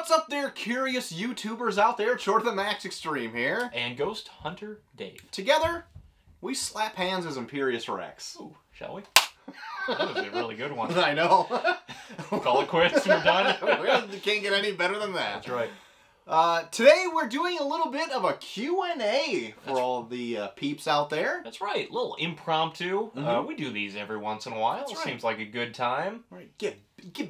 What's up there, curious YouTubers out there? Short of the Max Extreme here. And Ghost Hunter Dave. Together, we slap hands as Imperius Rex. Ooh, shall we? That was a really good one. I know. Call it quits, we're done. We can't get any better than that. That's right. Today we're doing a little bit of a Q&A for all the peeps out there. That's right, a little impromptu. We do these every once in a while. That's right. Seems like a good time. Right. Get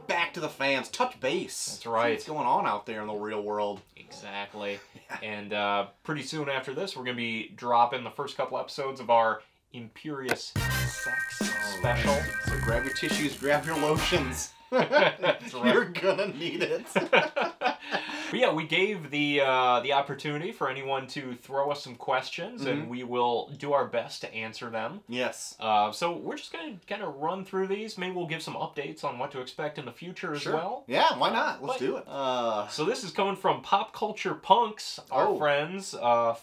back to the fans. Touch base. That's right. See what's going on out there in the real world. Exactly. And pretty soon after this, we're going to be dropping the first couple episodes of our Imperius Sex special. Right. So grab your tissues, grab your lotions. That's right. You're gonna need it. But yeah, we gave the opportunity for anyone to throw us some questions, and we will do our best to answer them. Yes. So we're just going to kind of run through these. Maybe we'll give some updates on what to expect in the future as well. Yeah, why not? Let's do it. So this is coming from Pop Culture Punks, our friends,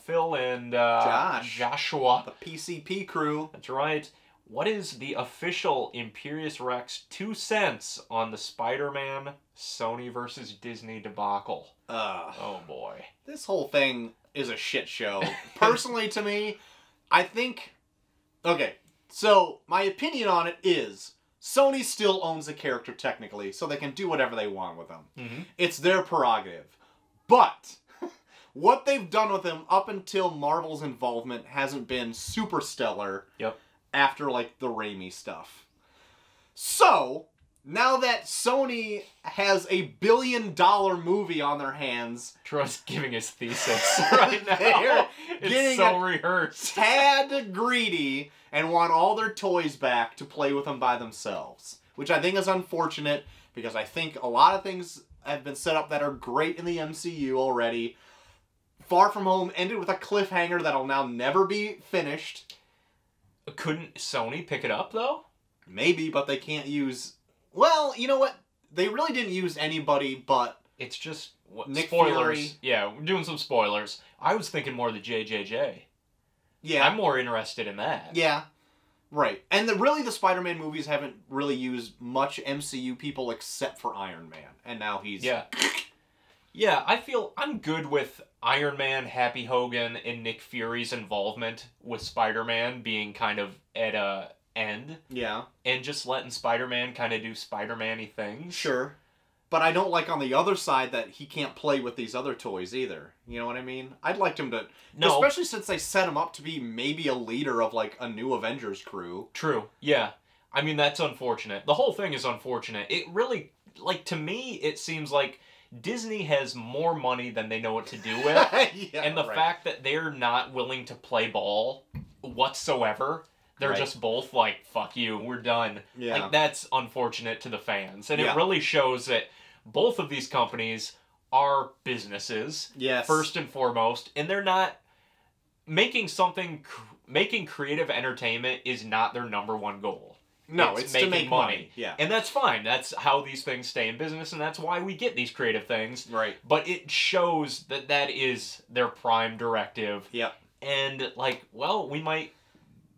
Phil and Joshua. The PCP crew. That's right. What is the official Imperius Rex 2 cents on the Spider-Man Sony versus Disney debacle? Oh boy. This whole thing is a shit show. Personally, to me, I think... Okay, so my opinion on it is Sony still owns the character technically, so they can do whatever they want with them. It's their prerogative. But what they've done with him up until Marvel's involvement hasn't been super stellar. Yep. After, like, the Raimi stuff. So, now that Sony has a $1 billion movie on their hands... Troy's giving his thesis right now. It's so rehearsed. Tad greedy and want all their toys back to play with them by themselves. Which I think is unfortunate, because I think a lot of things have been set up that are great in the MCU already. Far From Home ended with a cliffhanger that'll now never be finished. Couldn't Sony pick it up, though? Maybe, but they can't use... Well, you know what? They really didn't use anybody but... It's just... Nick spoilers. Fury. Yeah, we're doing some spoilers. I was thinking more of the JJJ. Yeah. I'm more interested in that. Yeah. Right. And really, the Spider-Man movies haven't really used much MCU people except for Iron Man. And now he's... Yeah. Yeah, I feel I'm good with Iron Man, Happy Hogan, and Nick Fury's involvement with Spider-Man being kind of at a end. Yeah. And just letting Spider-Man kind of do Spider-Man-y things. Sure. But I don't like on the other side that he can't play with these other toys either. You know what I mean? I'd like him to... No. Especially since they set him up to be maybe a leader of, like, a new Avengers crew. True. Yeah. I mean, that's unfortunate. The whole thing is unfortunate. It really... Like, to me, it seems like... Disney has more money than they know what to do with. Yeah, and the fact that they're not willing to play ball whatsoever, they're just both like, fuck you, we're done. Yeah. Like, that's unfortunate to the fans. And it Yeah. really shows that both of these companies are businesses, first and foremost, and they're not making something... Making creative entertainment is not their number one goal. No, it's to make money. Yeah. And that's fine. That's how these things stay in business, and that's why we get these creative things. Right. But it shows that that is their prime directive. Yep. And, like, well, we might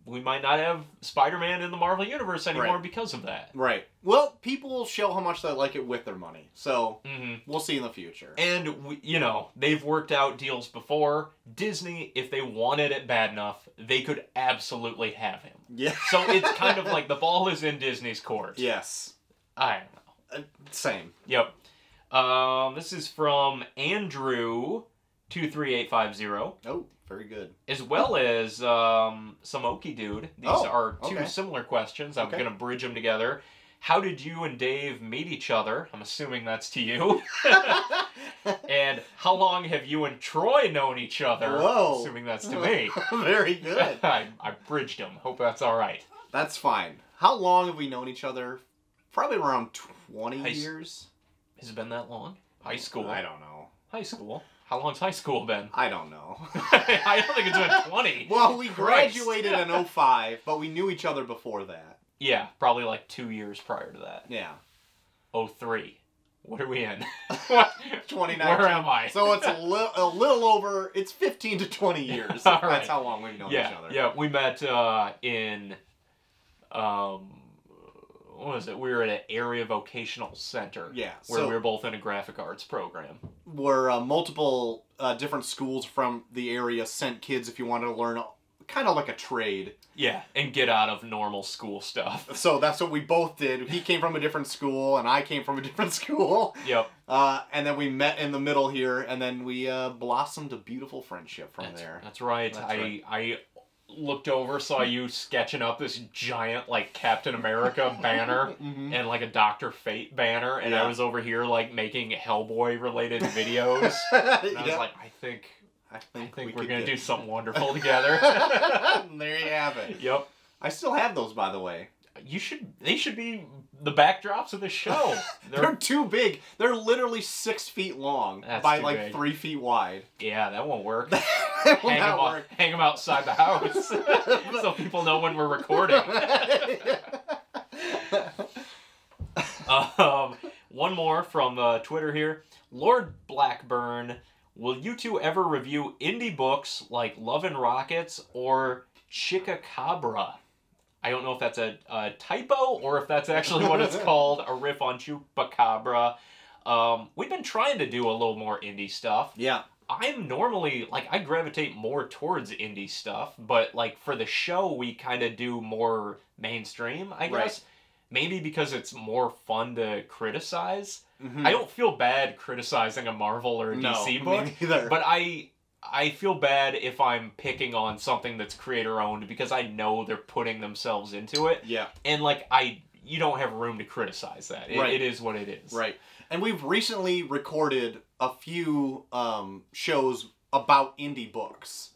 not have Spider-Man in the Marvel Universe anymore because of that. Right. Well, people will show how much they like it with their money. So, we'll see in the future. And, you know, they've worked out deals before. Disney, if they wanted it bad enough, they could absolutely have him. Yeah. So it's kind of like the ball is in Disney's court. Yes. I don't know. Same. Yep. This is from Andrew23850. Oh, very good. As well as some Okie Dude. These are two similar questions. I'm going to bridge them together. How did you and Dave meet each other? I'm assuming that's to you. And how long have you and Troy known each other? Whoa. Assuming that's to me. Very good. I bridged them. Hope that's all right. That's fine. How long have we known each other? Probably around 20 years. Has it been that long? High school? I don't know. High school? How long's high school been? I don't know. I don't think it's been 20. Well, we graduated in 05, but we knew each other before that. Yeah, probably like 2 years prior to that. Yeah. 03. What are we in? 2019. Where am I? So it's a little over, it's 15 to 20 years. All right. That's how long we've known each other. Yeah, we met in, what was it? We were at an area vocational center. Yeah. Where we were both in a graphic arts program. Where multiple different schools from the area sent kids if you wanted to learn kind of like a trade. Yeah, and get out of normal school stuff. So that's what we both did. He came from a different school, and I came from a different school. Yep. And then we met in the middle here, and then we blossomed a beautiful friendship from there. That's right. I looked over, saw you sketching up this giant, like, Captain America banner and, like, a Dr. Fate banner, and I was over here, like, making Hellboy-related videos. And I was like, I think we're going to do something wonderful together. There you have it. Yep. I still have those, by the way. They should be the backdrops of the show. They're too big. They're literally 6 feet long by like big. 3 feet wide. Yeah, that won't work. That will not work. Hang them outside the house so people know when we're recording. One more from Twitter here. Lord Blackburn, will you two ever review indie books like Love and Rockets or Chupacabra? I don't know if that's a typo or if that's actually what it's called, a riff on Chupacabra. We've been trying to do a little more indie stuff. Yeah. I'm normally, like, I gravitate more towards indie stuff, but, like, for the show, we kind of do more mainstream, I guess. Right. Maybe because it's more fun to criticize. Mm-hmm. I don't feel bad criticizing a Marvel or a DC book, me neither. But I feel bad if I'm picking on something that's creator-owned because I know they're putting themselves into it. Yeah. And, like, you don't have room to criticize that. It is what it is. Right. And we've recently recorded a few shows about indie books.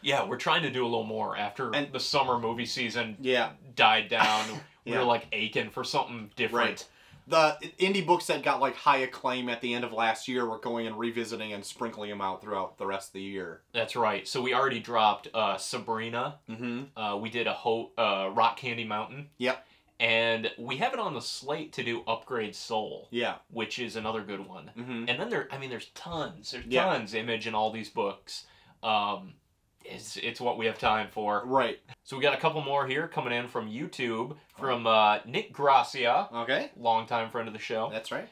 Yeah, we're trying to do a little more after the summer movie season died down. We were, like, aching for something different. Right. The indie books that got, like, high acclaim at the end of last year, we're going and revisiting and sprinkling them out throughout the rest of the year. That's right. So we already dropped Sabrina. Mm-hmm. We did Rock Candy Mountain. Yep. And we have it on the slate to do Upgrade Soul. Yeah. Which is another good one. Mm-hmm. And then there's tons. There's tons Image in all these books. It's what we have time for. Right. So we got a couple more here coming in from YouTube from Nick Gracia. Okay. Longtime friend of the show. That's right.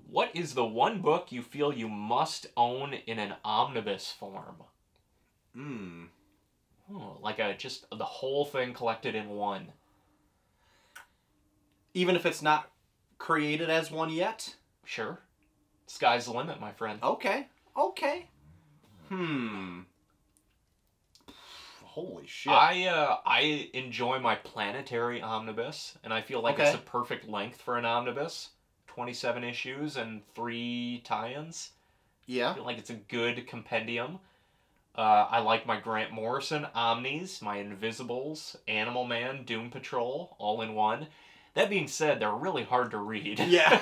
What is the one book you feel you must own in an omnibus form? Like just the whole thing collected in one. Even if it's not created as one yet? Sure. Sky's the limit, my friend. Okay. Okay. Holy shit. I enjoy my planetary omnibus, and I feel like it's the perfect length for an omnibus. 27 issues and 3 tie-ins. Yeah. I feel like it's a good compendium. I like my Grant Morrison Omnis, my Invisibles, Animal Man, Doom Patrol, all in one. That being said, they're really hard to read. Yeah.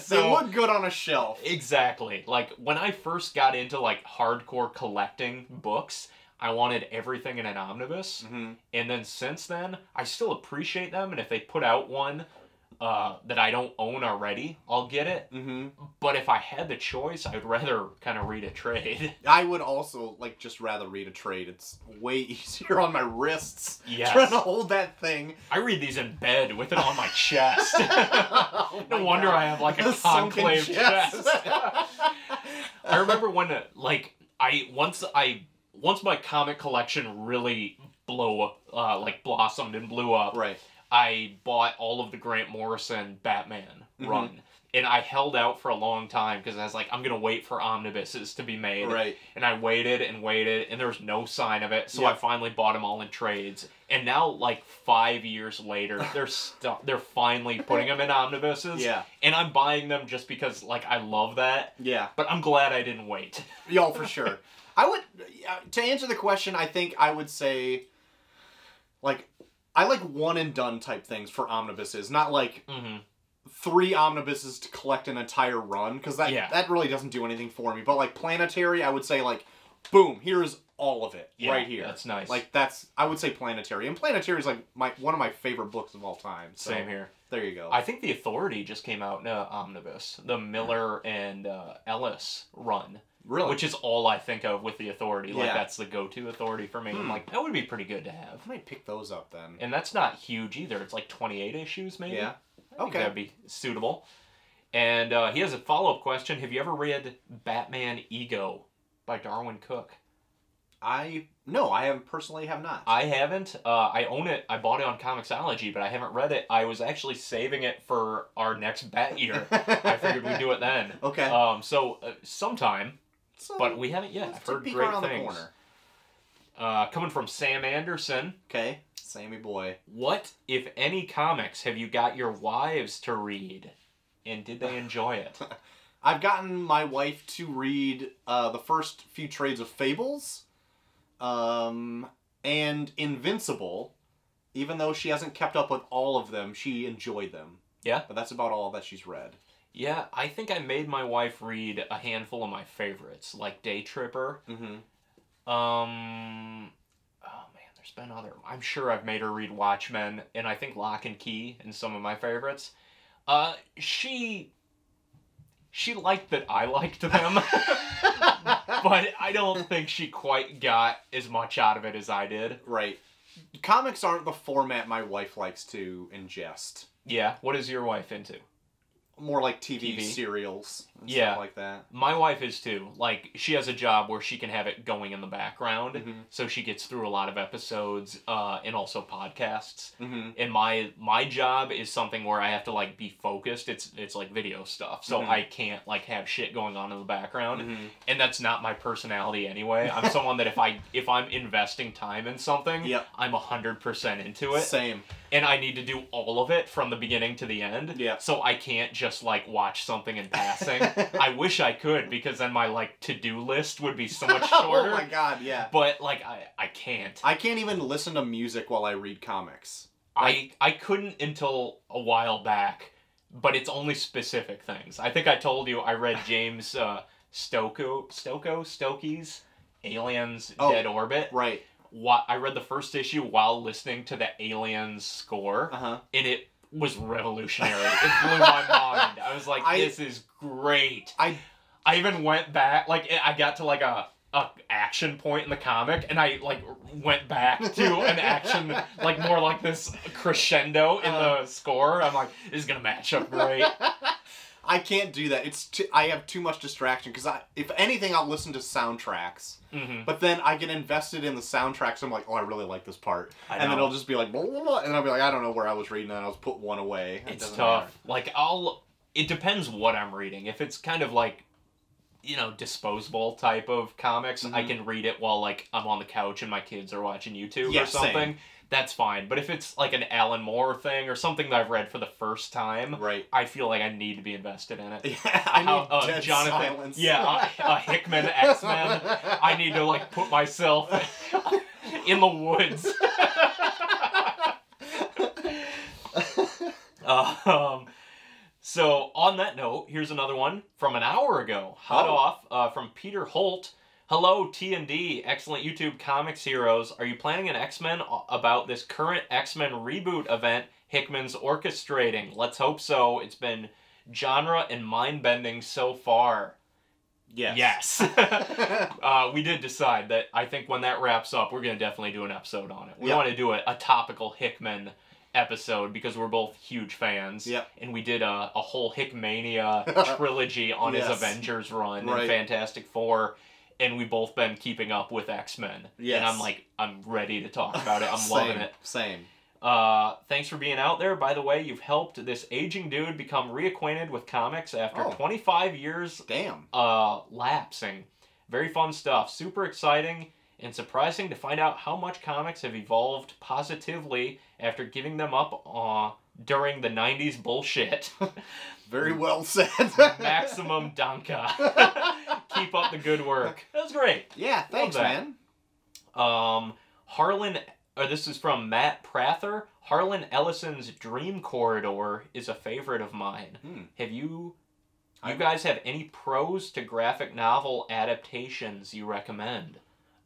They look good on a shelf. Exactly. Like, when I first got into, like, hardcore collecting books, I wanted everything in an omnibus. Mm-hmm. And then since then, I still appreciate them. And if they put out one that I don't own already, I'll get it. Mm-hmm. But if I had the choice, I'd rather kind of read a trade. I would also, like, just rather read a trade. It's way easier on my wrists. Yes. Trying to hold that thing. I read these in bed with it on my chest. No wonder God. I have, like, a concave chest. I remember when, like, once my comic collection really blossomed and blew up, right. I bought all of the Grant Morrison Batman run. And I held out for a long time because I was like, I'm going to wait for omnibuses to be made. Right. And I waited, and there was no sign of it. So I finally bought them all in trades. And now, like, 5 years later, they're finally putting them in omnibuses. Yeah. And I'm buying them just because, like, I love that. Yeah. But I'm glad I didn't wait. Yo, for sure. To answer the question, I think I would say, like, I like one and done type things for omnibuses, not like 3 omnibuses to collect an entire run, because that really doesn't do anything for me. But like Planetary, I would say like, boom, here's all of it right here. That's nice. Like I would say Planetary, and Planetary is like one of my favorite books of all time. So, same here. There you go. I think The Authority just came out in an omnibus, the Miller and Ellis run. Really? Which is all I think of with The Authority. Like, that's the go-to authority for me. I'm like, that would be pretty good to have. I might pick those up then. And that's not huge either. It's like 28 issues, maybe? Yeah. I think that'd be suitable. And he has a follow-up question. Have you ever read Batman Ego by Darwin Cook? No, I personally have not. I haven't. I own it. I bought it on Comixology, but I haven't read it. I was actually saving it for our next Bat Year. I figured we'd do it then. Okay. Sometime, but we haven't yet. I've heard great things. Coming from Sam Anderson. Okay, Sammy boy. What, if any, comics have you got your wives to read, and did they enjoy it? I've gotten my wife to read the first few trades of Fables. And Invincible, even though she hasn't kept up with all of them, she enjoyed them. Yeah? But that's about all that she's read. Yeah, I think I made my wife read a handful of my favorites, like Day Tripper. Mm-hmm. Oh man, there's been other... I'm sure I've made her read Watchmen, and I think Lock and Key, and some of my favorites. She liked that I liked them. But I don't think she quite got as much out of it as I did. Right. Comics aren't the format my wife likes to ingest. Yeah. What is your wife into? More like TV serials and stuff like that. My wife is too. Like, she has a job where she can have it going in the background, so she gets through a lot of episodes, and also podcasts. And my job is something where I have to, like, be focused. It's like video stuff, so I can't, like, have shit going on in the background. And that's not my personality anyway. I'm someone that if I'm investing time in something, I'm 100% into it. Same. And I need to do all of it from the beginning to the end. Yeah. So I can't just, like, watch something in passing. I wish I could, because then my, like, to-do list would be so much shorter. Oh my god, yeah. But, like, I can't. I can't even listen to music while I read comics. Like, I couldn't until a while back, but it's only specific things. I think I told you I read James Stokey's Aliens Dead Orbit. Right. I read the first issue while listening to the Aliens score, and it was revolutionary. It blew my mind. I was like, this is great. I even went back, like, I got to, like, a action point in the comic, and I, like, went back to an action, like, more like this crescendo in the score. I'm like, this is gonna match up great. I can't do that. I have too much distraction, because if anything, I'll listen to soundtracks. But then I get invested in the soundtracks, so I'm like, oh, I really like this part. And then it'll just be like, blah, blah, blah, and I'll be like, I don't know where I was reading that, and I'll just put one away. It's tough. Matter. Like, it depends what I'm reading. If it's kind of like, you know, disposable type of comics, I can read it while, like, I'm on the couch and my kids are watching YouTube or something. Same. That's fine. But if it's like an Alan Moore thing or something that I've read for the first time, I feel like I need to be invested in it. Yeah, I need dead Jonathan, silence. Yeah, Hickman X-Men. I need to, like, put myself in the woods. So, on that note, here's another one from an hour ago. Hot off from Peter Holt. Hello, T&D, excellent YouTube comics heroes. Are you planning an X-Men about this current X-Men reboot event Hickman's orchestrating? Let's hope so. It's been genre and mind-bending so far. Yes. We did decide that I think when that wraps up, we're going to definitely do an episode on it. We want to do a topical Hickman episode because we're both huge fans. And we did a whole Hickmania trilogy on his Avengers run in Fantastic Four. And we've both been keeping up with X-Men. And I'm ready to talk about it. I'm loving it. Same. Thanks for being out there. By the way, you've helped this aging dude become reacquainted with comics after 25 years lapsing. Very fun stuff. Super exciting and surprising to find out how much comics have evolved positively after giving them up during the 90s bullshit. Very well said. Maximum Danka. Keep up the good work. That was great. Yeah, thanks, man. This is from Matt Prather. Harlan Ellison's Dream Corridor is a favorite of mine. Have you guys have any prose to graphic novel adaptations you recommend?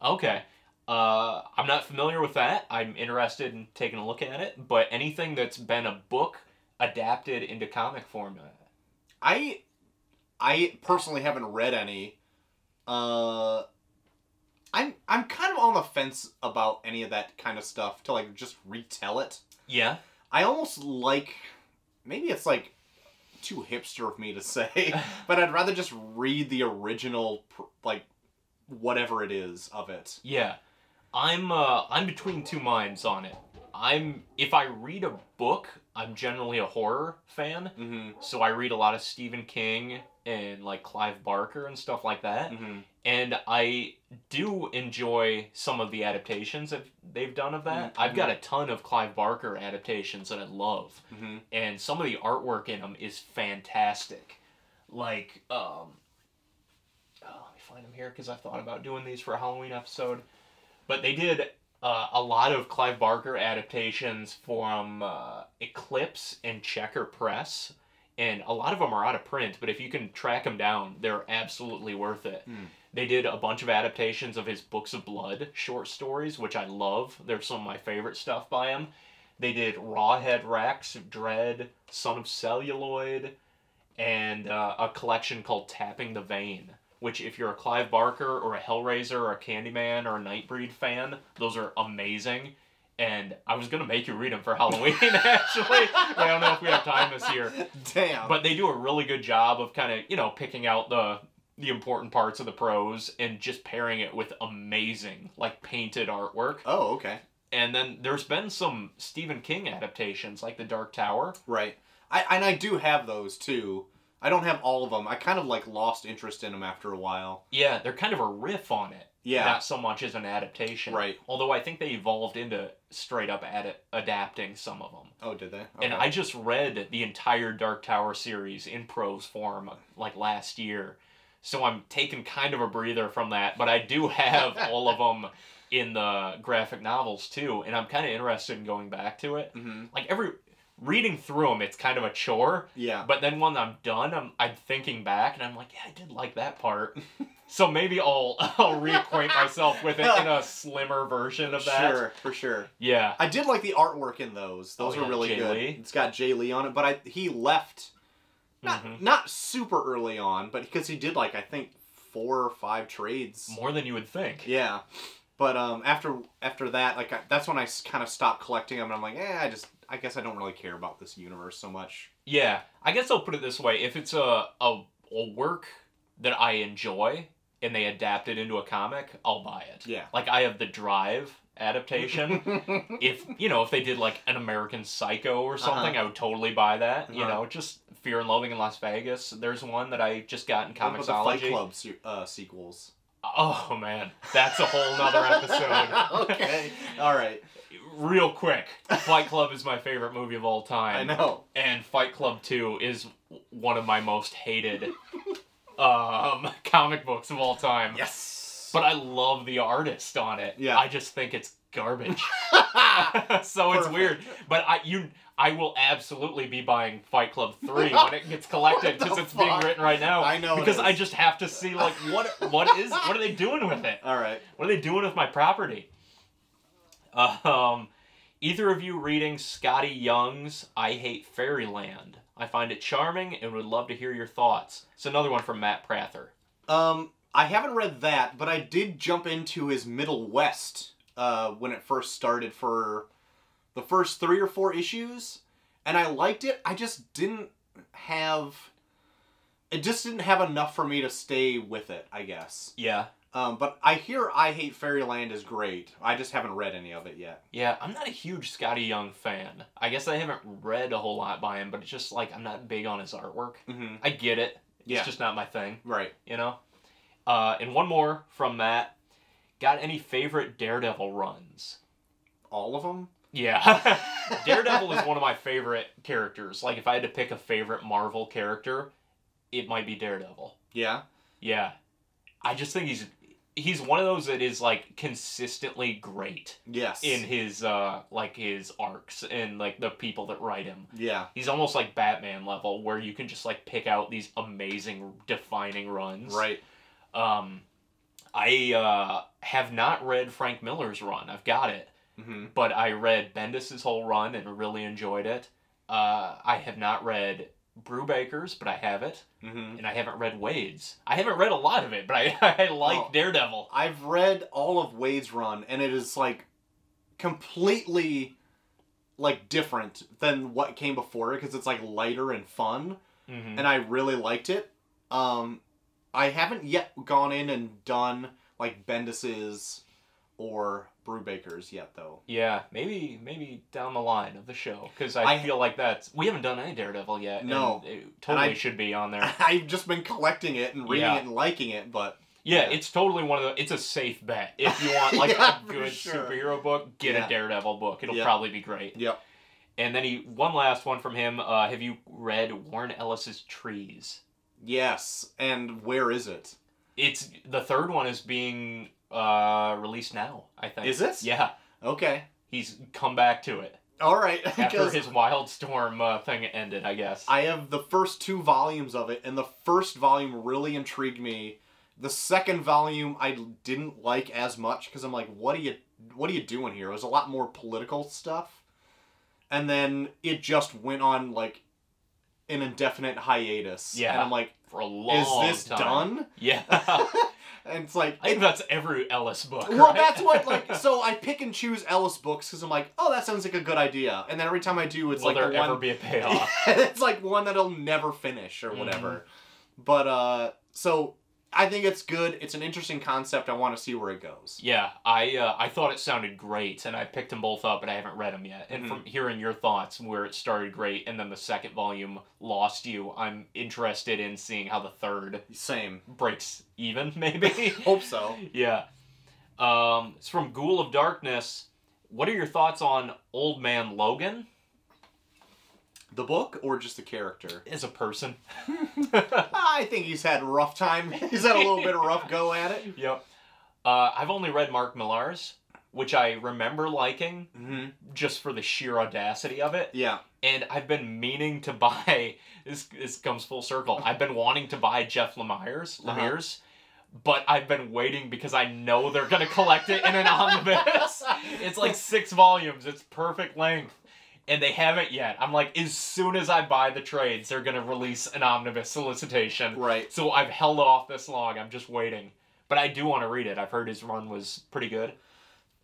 Okay. I'm not familiar with that. I'm interested in taking a look at it, but anything that's been a book adapted into comic format. I personally haven't read any. I'm kind of on the fence about any of that kind of stuff to, like, just retell it. Yeah. I almost like maybe it's like too hipster of me to say, but I'd rather just read the original, like, whatever it is of it. Yeah. I'm between two minds on it. If I read a book, I'm generally a horror fan. Mm-hmm. So I read a lot of Stephen King and like Clive Barker and stuff like that. Mm-hmm. And I do enjoy some of the adaptations that they've done of that. Mm-hmm. I've got a ton of Clive Barker adaptations that I love. Mm-hmm. And some of the artwork in them is fantastic. Like, let me find them here because I thought about doing these for a Halloween episode. But they did a lot of Clive Barker adaptations from Eclipse and Checker Press. And a lot of them are out of print, but if you can track them down, they're absolutely worth it. Mm. They did a bunch of adaptations of his Books of Blood short stories, which I love. They're some of my favorite stuff by him. They did Rawhead Rex, Dread, Son of Celluloid, and a collection called Tapping the Vein, which if you're a Clive Barker or a Hellraiser or a Candyman or a Nightbreed fan, those are amazing. And I was going to make you read them for Halloween, actually. But I don't know if we have time this year. Damn. But they do a really good job of kind of, you know, picking out the important parts of the prose and just pairing it with amazing, like, painted artwork. Oh, okay. And then there's been some Stephen King adaptations, like The Dark Tower. Right. I do have those, too. I don't have all of them. I kind of, like, lost interest in them after a while. Yeah, they're kind of a riff on it. Yeah. Not so much as an adaptation. Right. Although I think they evolved into straight up adapting some of them. Oh, did they? Okay. And I just read the entire Dark Tower series in prose form, like, last year. So I'm taking kind of a breather from that. But I do have all of them in the graphic novels, too. And I'm kind of interested in going back to it. Mm-hmm. Like, reading through them, it's kind of a chore. Yeah. But then when I'm done, I'm thinking back, and I'm like, yeah, I did like that part. So maybe I'll reacquaint myself with it in a slimmer version of that. Sure, for sure. Yeah. I did like the artwork in those. Those are really good. Lee. It's got Jay Lee on it, but he left not super early on, but because he did, like, I think 4 or 5 trades. More than you would think. Yeah. But after that, like, that's when I kind of stopped collecting them, and I'm like, I guess I don't really care about this universe so much. Yeah. I guess I'll put it this way. If it's a work that I enjoy and they adapt it into a comic, I'll buy it. Yeah. Like, I have the Drive adaptation. if they did, like, an American Psycho or something, I would totally buy that. You know, just Fear and Loathing in Las Vegas. There's one that I just got in Comixology. What about the Fight Club sequels? Oh, man. That's a whole nother episode. Okay. All right. Real quick, Fight Club is my favorite movie of all time. I know. And Fight Club 2 is one of my most hated comic books of all time. Yes. But I love the artist on it. Yeah. I just think it's garbage. So it's weird. But I will absolutely be buying Fight Club 3 when it gets collected because it's being written right now. I know. Because I just have to see, like, what are they doing with it? All right. What are they doing with my property? Either of you reading Scotty Young's I Hate Fairyland? I find it charming and would love to hear your thoughts. It's another one from Matt Prather. I haven't read that, but I did jump into his Middle West when it first started for the first 3 or 4 issues, and I liked it. I just didn't have... It just didn't have enough for me to stay with it, I guess. Yeah. But I hear I Hate Fairyland is great. I just haven't read any of it yet. Yeah, I'm not a huge Scotty Young fan. I guess I haven't read a whole lot by him, but it's just like I'm not big on his artwork. Mm-hmm. I get it. Yeah. It's just not my thing. Right. You know? And one more from Matt. Got any favorite Daredevil runs? All of them? Yeah. Daredevil is one of my favorite characters. Like, if I had to pick a favorite Marvel character, it might be Daredevil. Yeah? Yeah. I just think he's one of those that is, like, consistently great. Yes. In his, like, his arcs and, like, the people that write him. Yeah. He's almost like Batman level, where you can just, like, pick out these amazing, defining runs. Right. I have not read Frank Miller's run. I've got it. Mm-hmm. But I read Bendis' whole run and really enjoyed it. I have not read Brubaker's, but I have it. Mm-hmm. And I haven't read Wade's. I haven't read a lot of it, but I like Daredevil. I've read all of Wade's run, and it is, like, completely like different than what came before it because it's like lighter and fun, Mm-hmm. and I really liked it. I haven't yet gone in and done like Bendis's or Brubaker's yet, though. Yeah, maybe down the line of the show, because I feel like we haven't done any Daredevil yet. No. And it totally should be on there. I've just been collecting it and reading it and liking it, but... Yeah, it's totally one of the... It's a safe bet. If you want like a good superhero book, get a Daredevil book. It'll probably be great. Yep. And then one last one from him. Have you read Warren Ellis's Trees? Yes, and where is it? It's the third one is being released now, I think. Is it? Yeah. Okay. He's come back to it. All right. After his Wildstorm thing ended, I guess. I have the first 2 volumes of it, and the first volume really intrigued me. The second volume I didn't like as much because I'm like, what are you doing here? It was a lot more political stuff. And then it just went on like an indefinite hiatus. Yeah. And I'm like, for a long is this time. done? Yeah. And it's like... I think that's every Ellis book, Well, right? that's what, like... So I pick and choose Ellis books because I'm like, oh, that sounds like a good idea. And then every time I do, it's like Will the there one... ever be a payoff? It's like one that'll never finish or whatever. But, so... I think it's good. It's an interesting concept. I want to see where it goes. Yeah, I thought it sounded great, and I picked them both up, but I haven't read them yet. And from hearing your thoughts, where it started great, and then the second volume lost you, I'm interested in seeing how the third breaks even, maybe. Hope so. Yeah. It's from Ghoul of Darkness. What are your thoughts on Old Man Logan? The book or just the character? As a person. I think he's had a rough time. He's had a little bit of rough go at it. Yep. I've only read Mark Millar's, which I remember liking just for the sheer audacity of it. Yeah. And I've been meaning to buy, this comes full circle, I've been wanting to buy Jeff Lemire's, but I've been waiting because I know they're going to collect it in an omnibus. It's like 6 volumes. It's perfect length. And they haven't yet. I'm like, as soon as I buy the trades, they're going to release an omnibus solicitation. Right. So I've held off this long. I'm just waiting. But I do want to read it. I've heard his run was pretty good.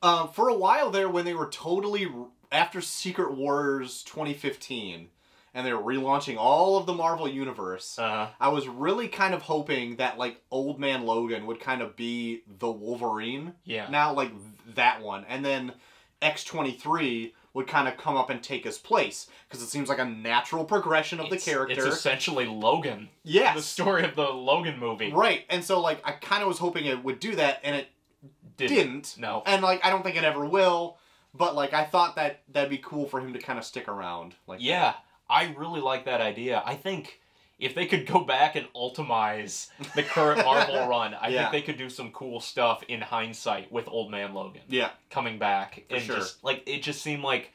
For a while there, when they were totally... After Secret Wars 2015, and they were relaunching all of the Marvel Universe, I was really kind of hoping that, like, Old Man Logan would kind of be the Wolverine. Yeah. Now, like, that one. And then X-23... would kind of come up and take his place. Because it seems like a natural progression of the character. It's essentially Logan. Yes. The story of the Logan movie. Right. And so, like, I kind of was hoping it would do that, and it didn't. No. And, like, I don't think it ever will. But, like, I thought that that'd be cool for him to kind of stick around. Like yeah. I really like that idea. I think if they could go back and ultimize the current Marvel run, I think they could do some cool stuff in hindsight with Old Man Logan. Yeah. Coming back. For sure. Just, like, it just seemed like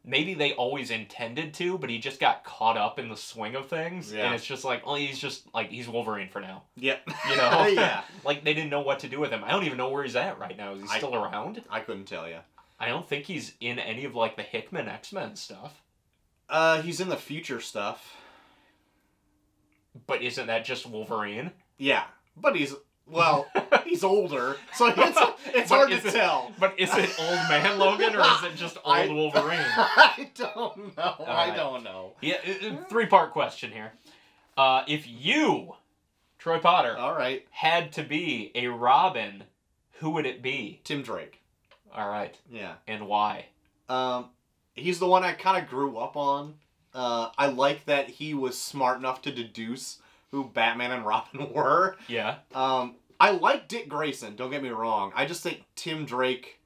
maybe they always intended to, but he just got caught up in the swing of things. Yeah. And it's just like, well, he's just, like, he's Wolverine for now. Yep. You know? Yeah. Like, they didn't know what to do with him. I don't even know where he's at right now. Is he still around? I couldn't tell you. I don't think he's in any of, like, the Hickman X-Men stuff. He's in the future stuff. But isn't that just Wolverine? Yeah. But he's, well, he's older, so it's hard to tell. But is it Old Man Logan, or is it just old Wolverine? I don't know. I don't know. Yeah, 3-part question here. If you, Troy Potter, had to be a Robin, who would it be? Tim Drake. All right. Yeah. And why? He's the one I kind of grew up on. I like that he was smart enough to deduce who Batman and Robin were. Yeah. I like Dick Grayson, don't get me wrong. I just think Tim Drake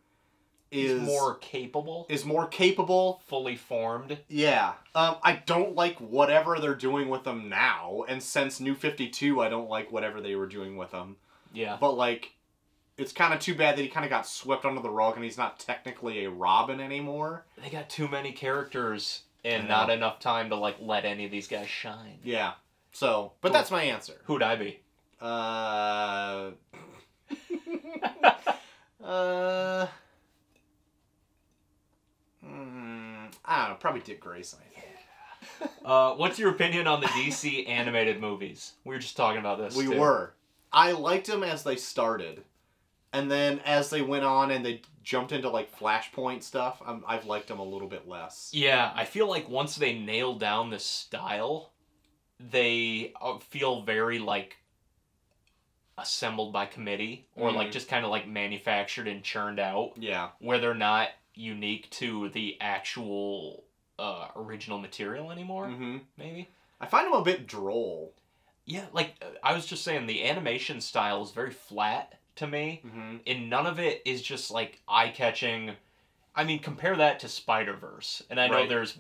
is... more capable. Is more capable. Fully formed. Yeah. I don't like whatever they're doing with him now. And since New 52, I don't like whatever they were doing with him. Yeah. But, like, it's kind of too bad that he kind of got swept under the rug and he's not technically a Robin anymore. They got too many characters and not enough time to, like, let any of these guys shine. Yeah. So, but that's my answer. Who'd I be? I don't know, probably Dick Grayson. Yeah. What's your opinion on the DC animated movies? We were just talking about this. We were. I liked them as they started. And then as they went on and they jumped into like Flashpoint stuff, I've liked them a little bit less. Yeah, I feel like once they nail down the style, they feel very like assembled by committee, or like just kind of like manufactured and churned out. Yeah. Where they're not unique to the actual original material anymore. Maybe. I find them a bit droll. Yeah, like I was just saying, the animation style is very flat to me, and none of it is just like eye-catching. I mean, compare that to Spider-Verse, and I know there's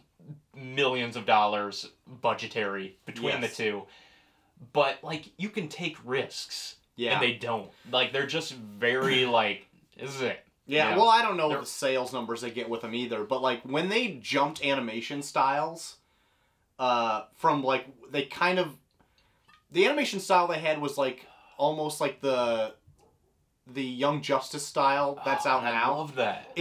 millions of dollars budgetary between the two, but like you can take risks, and they don't. Like they're just very like, this is it. Yeah, you know? Well, I don't know the sales numbers they get with them either, but like when they jumped animation styles, from like they kind of, the animation style they had was like almost like the Young Justice style that's out now. I love that.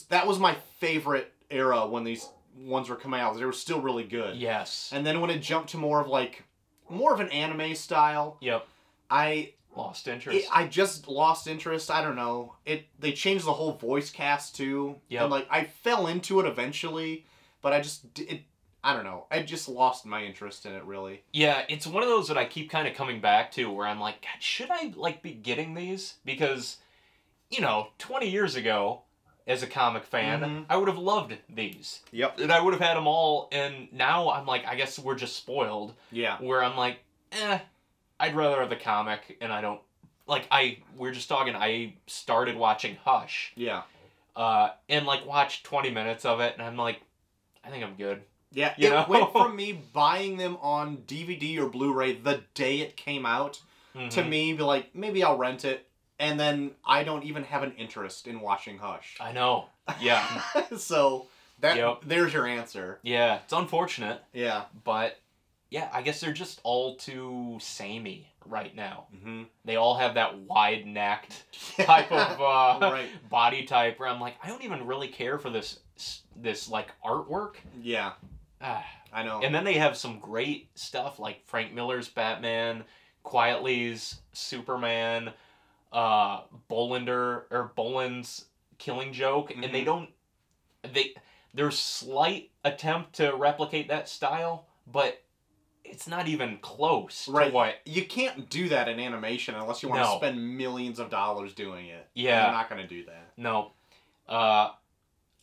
That was my favorite era when these ones were coming out. They were still really good. Yes. And then when it jumped to more of an anime style. Yep. I lost interest. I just lost interest. I don't know. They changed the whole voice cast too. Yep. And like I fell into it eventually, but I don't know. I just lost my interest in it, really. Yeah, it's one of those that I keep kind of coming back to where I'm like, God, should I like be getting these? Because, 20 years ago, as a comic fan, I would have loved these. Yep. And I would have had them all, and now I'm like, I guess we're just spoiled. Yeah. Where I'm like, I'd rather have the comic, and I don't... Like, we were just talking, I started watching Hush. Yeah. And like watched 20 minutes of it, and I'm like, I think I'm good. Yeah, it went from me buying them on DVD or Blu-ray the day it came out to me be like, maybe I'll rent it, and then I don't even have an interest in watching Hush. I know. Yeah. So there's your answer. Yeah, it's unfortunate. Yeah. But yeah, I guess they're just all too samey right now. They all have that wide-necked type of body type where I'm like, I don't even really care for this like artwork. Yeah. I know. And then they have some great stuff like Frank Miller's Batman, Quietly's Superman, Boland's Killing Joke, and their slight attempt to replicate that style, but it's not even close to what... You can't do that in animation unless you want to spend millions of dollars doing it. Yeah. You're not going to do that. No.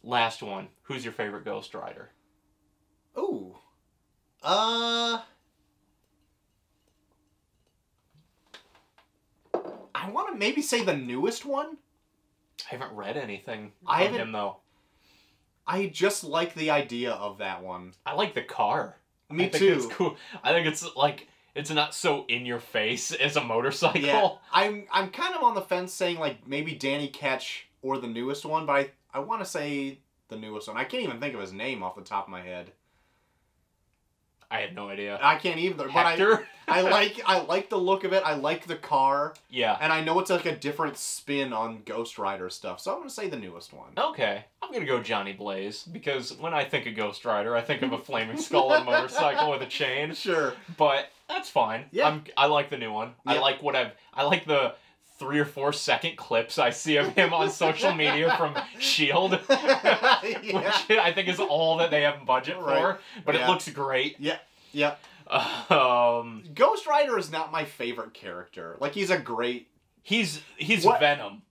Last one. Who's your favorite Ghost Rider? Ooh. I want to maybe say the newest one. I haven't read anything from him, though. I just like the idea of that one. I like the car. Me too. I think it's cool. I think it's like, it's not so in your face as a motorcycle. Yeah. I'm kind of on the fence saying like maybe Danny Ketch or the newest one, but I want to say the newest one. I can't even think of his name off the top of my head. I have no idea. I can't either. Hector? But I like the look of it. I like the car. Yeah. And I know it's like a different spin on Ghost Rider stuff, so I'm going to say the newest one. Okay. I'm going to go Johnny Blaze, because when I think of Ghost Rider, I think of a flaming skull on a motorcycle with a chain. Sure. But that's fine. Yeah. I like the new one. Yeah. I like the 3 or 4 second clips I see of him on social media from S.H.I.E.L.D. Which I think is all that they have budget for. But it looks great. Yeah. Yeah. Ghost Rider is not my favorite character. Like, he's a great... He's Venom.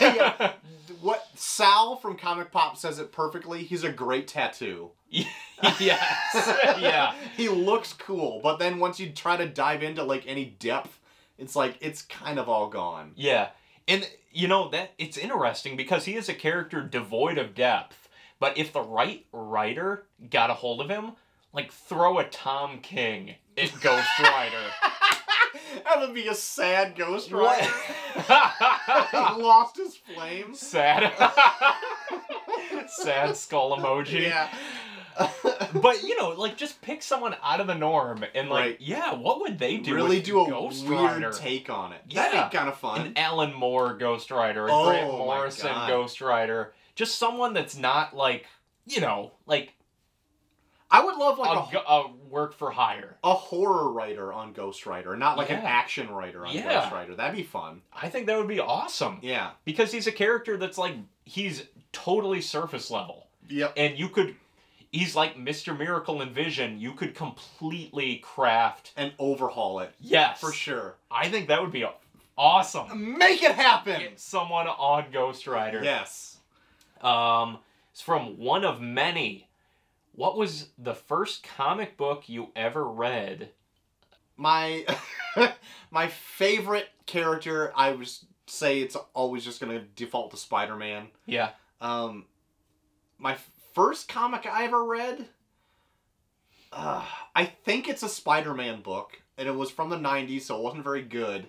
Yeah. What Sal from Comic Pop says it perfectly. He's a great tattoo. Yes. Yeah. He looks cool, but then once you try to dive into like any depth, it's like it's kind of all gone. Yeah. And that it's interesting because he is a character devoid of depth, but if the right writer got a hold of him, like throw a Tom King at Ghost Rider. That would be a sad Ghost Rider. He lost his flame. Sad. Sad skull emoji. Yeah. But, like, just pick someone out of the norm and, like, what would they do? Really with do a Ghost weird Rider? take on it. That'd be kind of fun. An Alan Moore Ghost Rider, a Grant Morrison Ghost Rider. Just someone that's not, like, like... I would love like a work for hire. A horror writer on Ghost Rider, not like an action writer on Ghost Rider. That'd be fun. I think that would be awesome. Yeah. Because he's a character that's like, he's totally surface level. Yep. And you could, he's like Mr. Miracle in Vision. You could completely craft. And overhaul it. Yes. For sure. I think that would be awesome. Make it happen! Get someone on Ghost Rider. Yes. It's from one of many. What was the first comic book you ever read? My my favorite character, I would say it's always just going to default to Spider-Man. Yeah. My first comic I ever read, I think it's a Spider-Man book, and it was from the 90s, so it wasn't very good.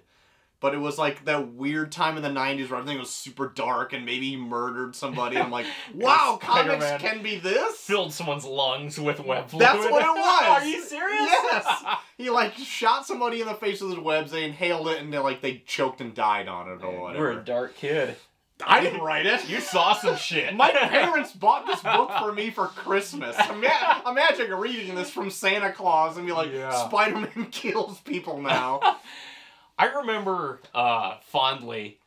But it was like that weird time in the 90s where everything was super dark and maybe he murdered somebody. And I'm like, wow, comics can be this? Filled someone's lungs with web fluid. That's what it was. Are you serious? Yes. He like shot somebody in the face with his webs, they inhaled it, and they choked and died on it or whatever. You're a dark kid. I didn't write it. You saw some shit. My parents bought this book for me for Christmas. Imagine reading this from Santa Claus and be like, Spider-Man kills people now. I remember fondly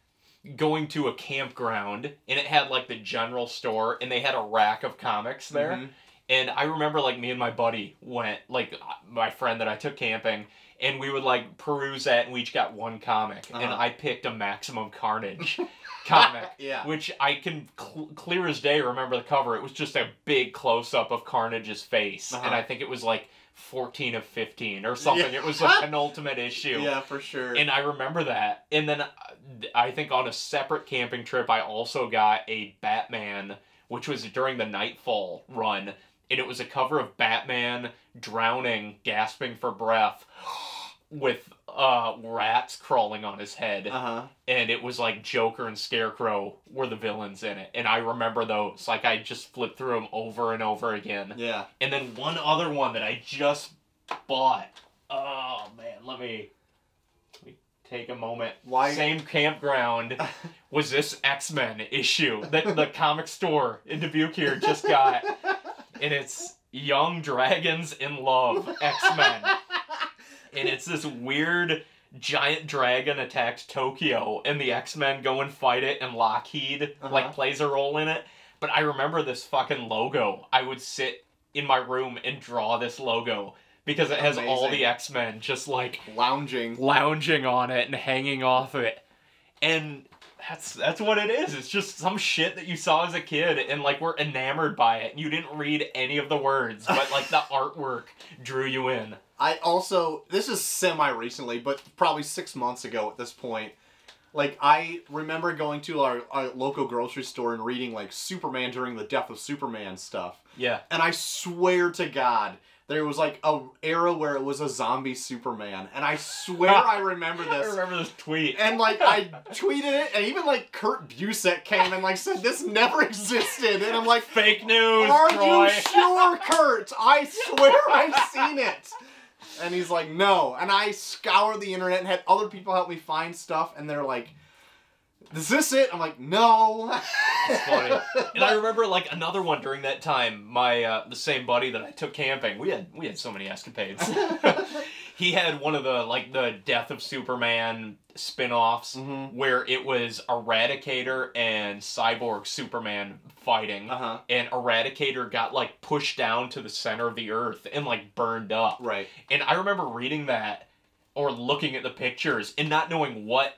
going to a campground, and it had like the general store, and they had a rack of comics there. Mm-hmm. And I remember like me and my buddy went, like my friend that I took camping, and we would like peruse that, and we each got one comic. And I picked a Maximum Carnage comic, which I can clear as day remember the cover. It was just a big close-up of Carnage's face, and I think it was like 14 of 15 or something. It was a penultimate issue. Yeah, for sure. And I remember that. And then I think on a separate camping trip, I also got a Batman, which was during the Nightfall run. And it was a cover of Batman drowning, gasping for breath, with rats crawling on his head. And it was like Joker and Scarecrow were the villains in it. And I remember those. Like, I just flipped through them over and over again. Yeah. And then one other one that I just bought. Oh, man. Let me take a moment. Why? Same campground was this X-Men issue that the comic store in Dubuque here just got. And it's Young Dragons in Love, X-Men. And it's this weird giant dragon attacks Tokyo, and the X-Men go and fight it, and Lockheed like plays a role in it. But I remember this fucking logo. I would sit in my room and draw this logo because it has all the X-Men just like lounging on it and hanging off it. And that's what it is. It's just some shit that you saw as a kid and like were enamored by it. You didn't read any of the words, but like the artwork drew you in. I also, this is semi-recently, but probably 6 months ago at this point, like, I remember going to our local grocery store and reading, like, Superman during the Death of Superman stuff. Yeah. And I swear to God, there was, like, a era where it was a zombie Superman. And I swear I remember this. I remember this tweet. And, like, I tweeted it, and even, like, Kurt Busiek came and, like, said, this never existed. And I'm like, fake news, Are Troy. you sure, Kurt? I swear I've seen it. And he's like, no. And I scoured the internet and had other people help me find stuff. And they're like, is this it? I'm like, no. That's funny. And I remember, like, another one during that time. My, the same buddy that I took camping. We had so many escapades. He had one of the, like, the Death of Superman spin-offs where it was Eradicator and Cyborg Superman fighting. And Eradicator got, like, pushed down to the center of the earth and, like, burned up. Right. And I remember reading that or looking at the pictures and not knowing what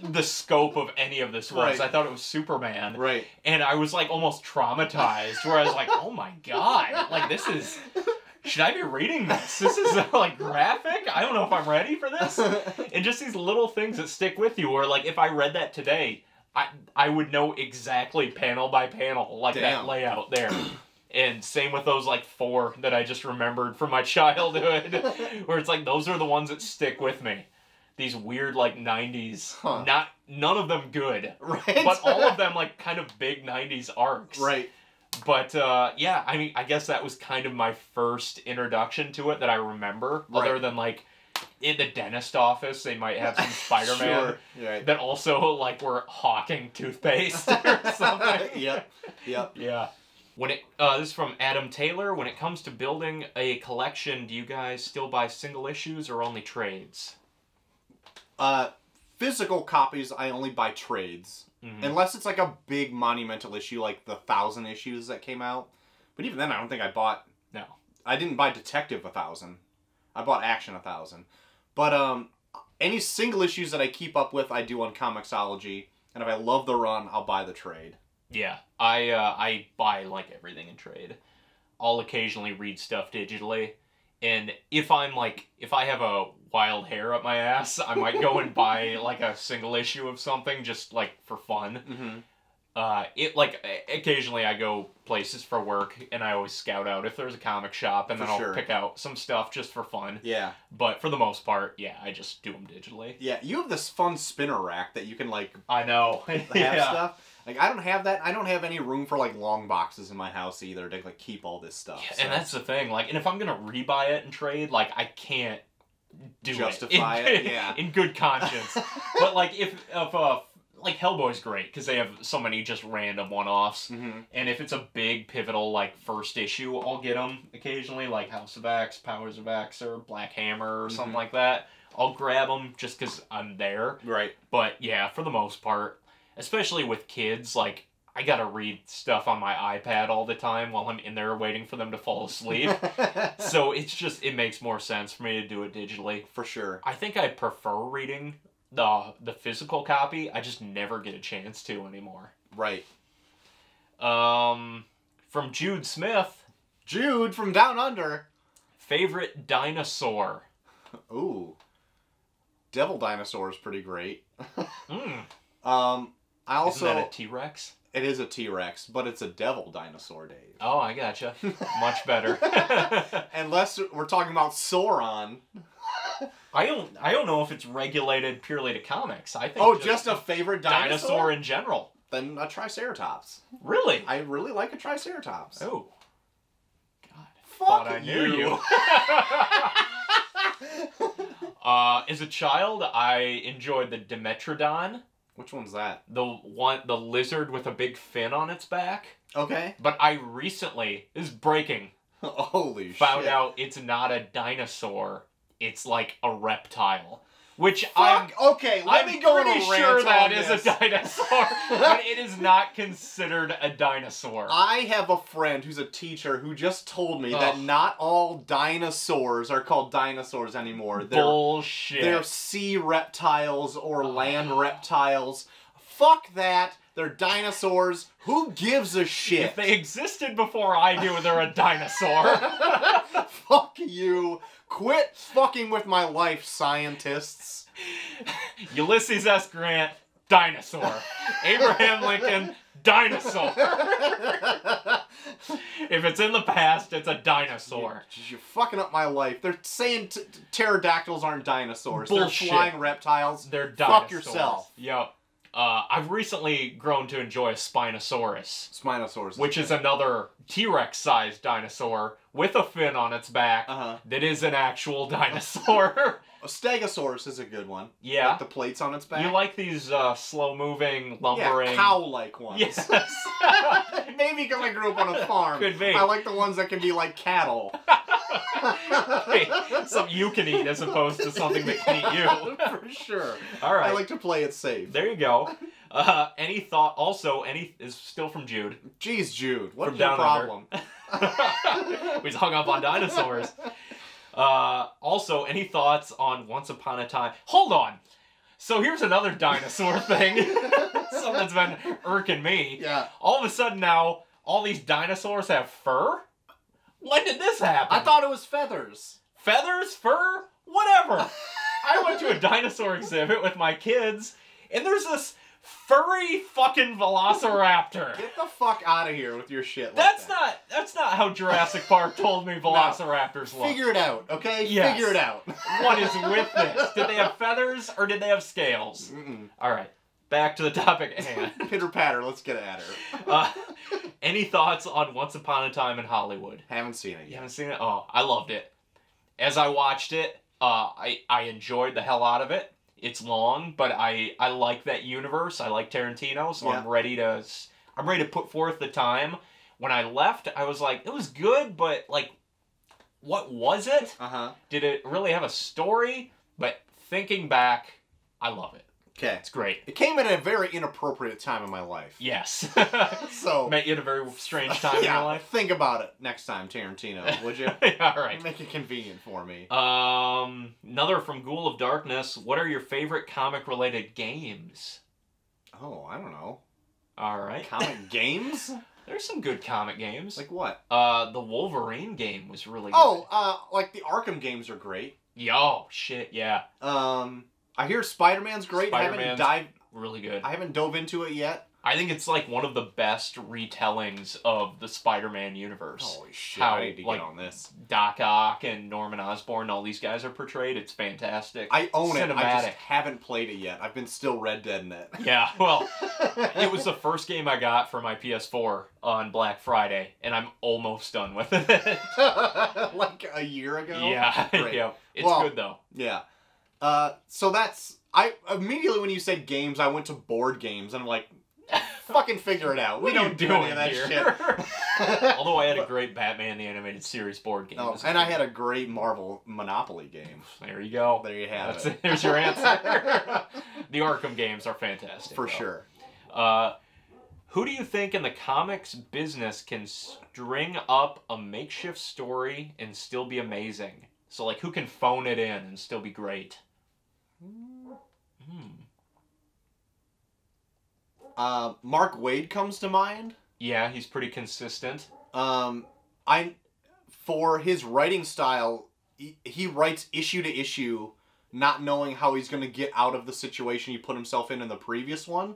the scope of any of this was. I thought it was Superman. Right. And I was, like, almost traumatized where I was like, oh my God, like, this is... Should I be reading this? This is, like, graphic? I don't know if I'm ready for this. And just these little things that stick with you. Or, like, if I read that today, I would know exactly panel by panel, like, that layout there. And same with those, like, 4 that I just remembered from my childhood. Where it's like, those are the ones that stick with me. These weird, like, 90s. None of them good. Right. But all of them, like, kind of big 90s arcs. Right. But, yeah, I mean, I guess that was kind of my first introduction to it that I remember. Right. Other than, like, in the dentist office, they might have some Spider-Man that also, like, were hawking toothpaste or something. Yep. Yeah. This is from Adam Taylor. When it comes to building a collection, do you guys still buy single issues or only trades? Physical copies, I only buy trades. Mm-hmm. Unless it's like a big monumental issue, like the 1,000 issues that came out. But even then, I don't think I bought... No. I didn't buy Detective 1,000. I bought Action 1,000. But any single issues that I keep up with, I do on Comixology. And if I love the run, I'll buy the trade. Yeah, I buy like everything in trade. I'll occasionally read stuff digitally. And if I have a wild hair up my ass, I might go and buy like a single issue of something just like for fun. Mm-hmm. Occasionally I go places for work and I always scout out if there's a comic shop and then I'll pick out some stuff just for fun. Yeah. But for the most part, yeah, I just do them digitally. Yeah, you have this fun spinner rack that you can like... I know. have stuff. Like, I don't have that. I don't have any room for, like, long boxes in my house either to, like, keep all this stuff. Yeah, so. And that's the thing. Like, and if I'm going to rebuy it and trade, like, I can't justify it. Yeah. In good conscience. But, like, if like, Hellboy's great, because they have so many just random one-offs. Mm-hmm. And if it's a big, pivotal, like, first issue, I'll get them occasionally, like House of X, Powers of X, or Black Hammer, or something like that. I'll grab them just because I'm there. Right. But, yeah, for the most part... Especially with kids, like, I gotta read stuff on my iPad all the time while I'm in there waiting for them to fall asleep. So it's just, it makes more sense for me to do it digitally. For sure. I think I prefer reading the physical copy. I just never get a chance to anymore. Right. From Jude Smith. Jude from Down Under. Favorite dinosaur? Ooh. Devil Dinosaur is pretty great. I also... Isn't that a T-Rex? It is a T-Rex, but it's a devil dinosaur, Dave. Oh, I gotcha. Much better. Unless we're talking about Sauron. I don't know if it's regulated purely to comics. I think just a favorite dinosaur in general. Then a Triceratops. Really? I really like a Triceratops. Oh. God. Fuck I knew you. As a child, I enjoyed the Dimetrodon. Which one's that? The lizard with a big fin on its back. Okay. But I recently, this is breaking, holy shit, found out it's not a dinosaur. It's like a reptile. Which let me go on a rant sure that on is this. A dinosaur, but it is not considered a dinosaur. I have a friend who's a teacher who just told me that not all dinosaurs are called dinosaurs anymore. Bullshit. They're sea reptiles or land reptiles. Fuck that. They're dinosaurs. Who gives a shit? If they existed before I do, they're a dinosaur. Fuck you. Quit fucking with my life, scientists. Ulysses S. Grant, dinosaur. Abraham Lincoln, dinosaur. If it's in the past, it's a dinosaur. You're fucking up my life. They're saying pterodactyls aren't dinosaurs. Bullshit. They're flying reptiles. They're dinosaurs. Fuck yourself. Yep. I've recently grown to enjoy a Spinosaurus. Spinosaurus. Which is another T-Rex-sized dinosaur with a fin on its back that is an actual dinosaur. A Stegosaurus is a good one. Yeah. With the plates on its back. You like these slow-moving, lumbering... Yeah, cow-like ones. Yes. Maybe because I grew up on a farm. Could be. I like the ones that can be like cattle. Hey, something you can eat as opposed to something that can eat you. For sure. All right. I like to play it safe. There you go. Any thought... Also, is still from Jude. Jeez, Jude. What's from your problem? We hung up on dinosaurs. Also, any thoughts on Once Upon a Time? Hold on. So here's another dinosaur thing. Something that's been irking me. Yeah. All of a sudden now, all these dinosaurs have fur? When did this happen? I thought it was feathers. Feathers? Fur? Whatever. I went to a dinosaur exhibit with my kids, and there's this furry fucking velociraptor. Get the fuck out of here with your shit That's not how Jurassic Park told me velociraptors look. Figure it out, okay? Yes. Figure it out. What is with this? Did they have feathers or did they have scales? Alright, back to the topic at hand. Pitter patter, let's get at her. Any thoughts on Once Upon a Time in Hollywood? Haven't seen it yet. You haven't seen it? Oh, I loved it. As I watched it, I enjoyed the hell out of it. It's long, but I like that universe. I like Tarantino, so I'm ready to put forth the time. When I left, I was like, it was good, but like, what was it? Did it really have a story? But thinking back, I love it. Okay. It's great. It came at a very inappropriate time in my life. Yes. So met you at a very strange time in your life. Think about it next time, Tarantino, would you? All right. Make it convenient for me. Another from Ghoul of Darkness. What are your favorite comic-related games? Oh, I don't know. All right. Comic games? There's some good comic games. Like what? The Wolverine game was really good. Oh, like the Arkham games are great. Yo, shit, yeah. I hear Spider-Man's great. Really good. I haven't dove into it yet. I think it's like one of the best retellings of the Spider-Man universe. Holy shit, I need to get on this. Doc Ock and Norman Osborn, all these guys are portrayed. It's fantastic. I own it. I just haven't played it yet. I've been still Red Deading it. Yeah, well, it was the first game I got for my PS4 on Black Friday, and I'm almost done with it. Like a year ago? Yeah, yeah. It's good though. Yeah. So that's... immediately when you said games, I went to board games, and I'm like... Fucking figure it out. We don't do any of that shit. Although I had a great Batman the Animated Series board game. Oh, and I had a great Marvel Monopoly game. There you go. There you have it. There's your answer. The Arkham games are fantastic. For sure. Who do you think in the comics business can string up a makeshift story and still be amazing? So, like, who can phone it in and still be great? Mark Waid comes to mind. Yeah, he's pretty consistent. For his writing style, he writes issue to issue, not knowing how he's going to get out of the situation he put himself in the previous one.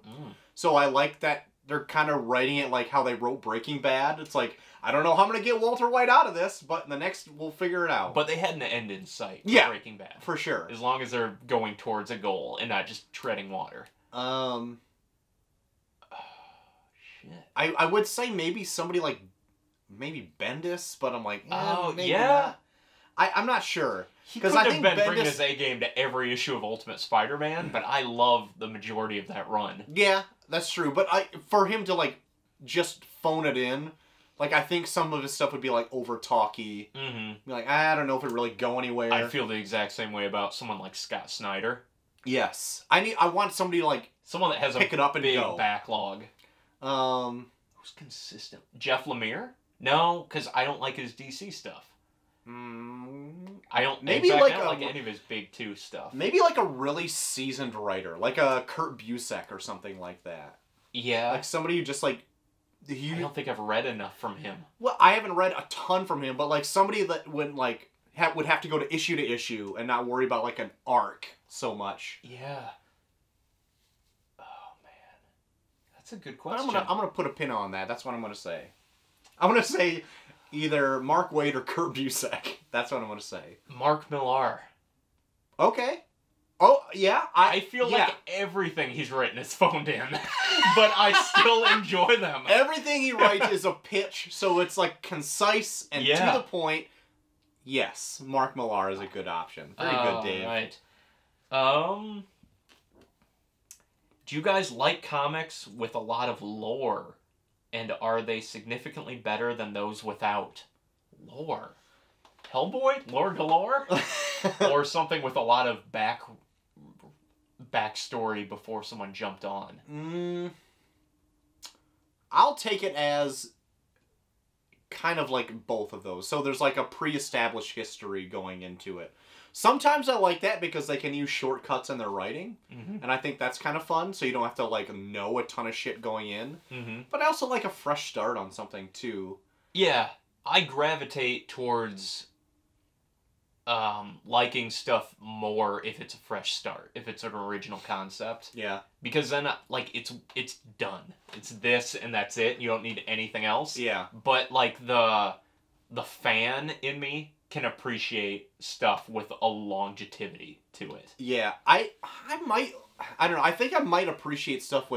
So I like that they're kind of writing it like how they wrote Breaking Bad. It's like, I don't know how I'm going to get Walter White out of this, but in the next, we'll figure it out. But they had an end in sight for Breaking Bad. For sure. As long as they're going towards a goal and not just treading water. I would say maybe somebody like maybe Bendis, but I'm like, maybe yeah. not. I'm not sure. Because I think Bendis bringing his A game to every issue of Ultimate Spider-Man, but I love the majority of that run. Yeah, that's true. But for him to like just phone it in, like I think some of his stuff would be like over talky. Be like, I don't know if it really go anywhere. I feel the exact same way about someone like Scott Snyder. Yes, I want somebody to like someone that has pick it up and big go. Backlog. Who's consistent? Jeff Lemire? No, because I don't like his DC stuff. I don't. Maybe I like don't like any of his big two stuff. Maybe like a really seasoned writer, like a Kurt Busiek or something like that. Yeah, like somebody who just like. I don't think I've read enough from him. Well, I haven't read a ton from him, but like somebody that would like would have to go to issue and not worry about like an arc so much. Yeah. That's a good question. I'm gonna put a pin on that. That's what I'm gonna say. I'm gonna say either Mark Waid or Kurt Busiek. That's what I'm gonna say. Mark Millar. Okay. Oh yeah. I feel like everything he's written is phoned in, but I still enjoy them. Everything he writes is a pitch, so it's like concise and to the point. Yes, Mark Millar is a good option. Very good, Dave. Right. Do you guys like comics with a lot of lore? And are they significantly better than those without lore? Hellboy? Lore galore? Or something with a lot of backstory before someone jumped on? I'll take it as kind of like both of those. So there's like a pre-established history going into it. Sometimes I like that because they can use shortcuts in their writing, and I think that's kind of fun, so you don't have to, like, know a ton of shit going in. But I also like a fresh start on something, too. Yeah, I gravitate towards liking stuff more if it's a fresh start, if it's an original concept. Yeah. Because then, like, it's done. It's this, and that's it. You don't need anything else. Yeah. But, like, the fan in me can appreciate stuff with a longevity to it. Yeah, I don't know, I think I might appreciate stuff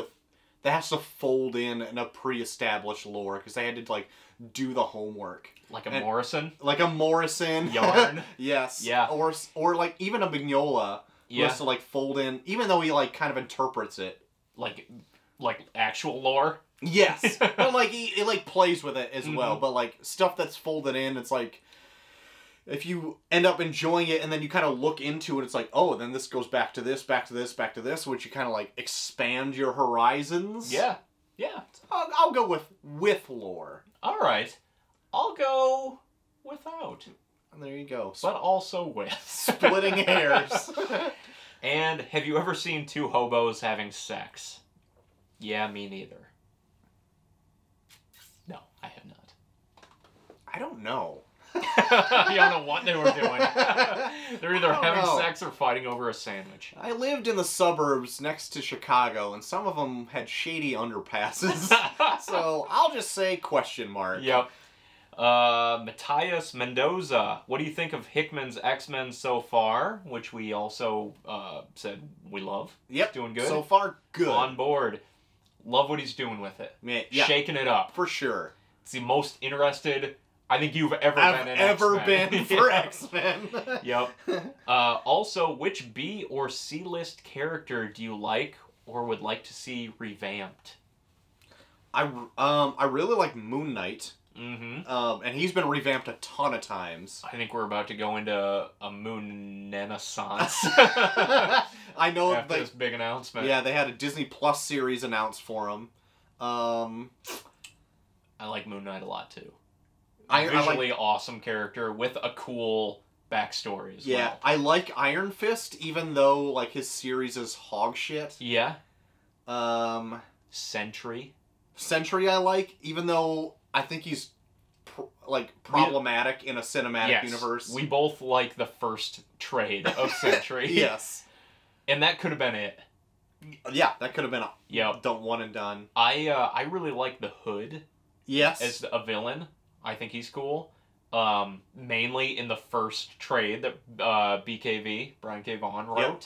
that has to fold in a pre-established lore, because they had to, like, do the homework. Like a Morrison? Like a Morrison. Yarn? Yes. Yeah. Or like, even a Mignola who has to, like, fold in, even though he, like, kind of interprets it. Like actual lore? Yes, but like it like plays with it as well. But like stuff that's folded in, it's like if you end up enjoying it and then you kind of look into it, it's like, oh, then this goes back to this, back to this, back to this, which you kind of like expand your horizons. Yeah, yeah. I'll go with lore. All right, I'll go without. And there you go. But also with. Splitting hairs. And have you ever seen two hobos having sex? Yeah, me neither. No, I have not. I don't know. You don't know what they were doing. They're either having sex or fighting over a sandwich. I lived in the suburbs next to Chicago, and some of them had shady underpasses. So I'll just say question mark. Yep. Matthias Mendoza, what do you think of Hickman's X-Men so far? Which we also said we love. Yep. Doing good. So far, good. On board. Love what he's doing with it. Yeah. Shaking it up. For sure. It's the most interested I think you've ever been for X-Men. Yep. Also, which B or C list character do you like or would like to see revamped? I really like Moon Knight. Mm-hmm. And he's been revamped a ton of times. I think we're about to go into a Moon Renaissance. I know after this big announcement. Yeah, they had a Disney Plus series announced for him. I like Moon Knight a lot too. Visually awesome character with a cool backstory as well. Yeah, I like Iron Fist, even though like his series is hog shit. Yeah. Sentry I like, even though I think he's problematic in a cinematic universe. We both like the first trade of Sentry. Yes. And that could have been it. Yeah, that could have been a one and done. I really like the Hood. Yes. As a villain. I think he's cool. Mainly in the first trade that BKV, Brian K. Vaughan, wrote. Yep.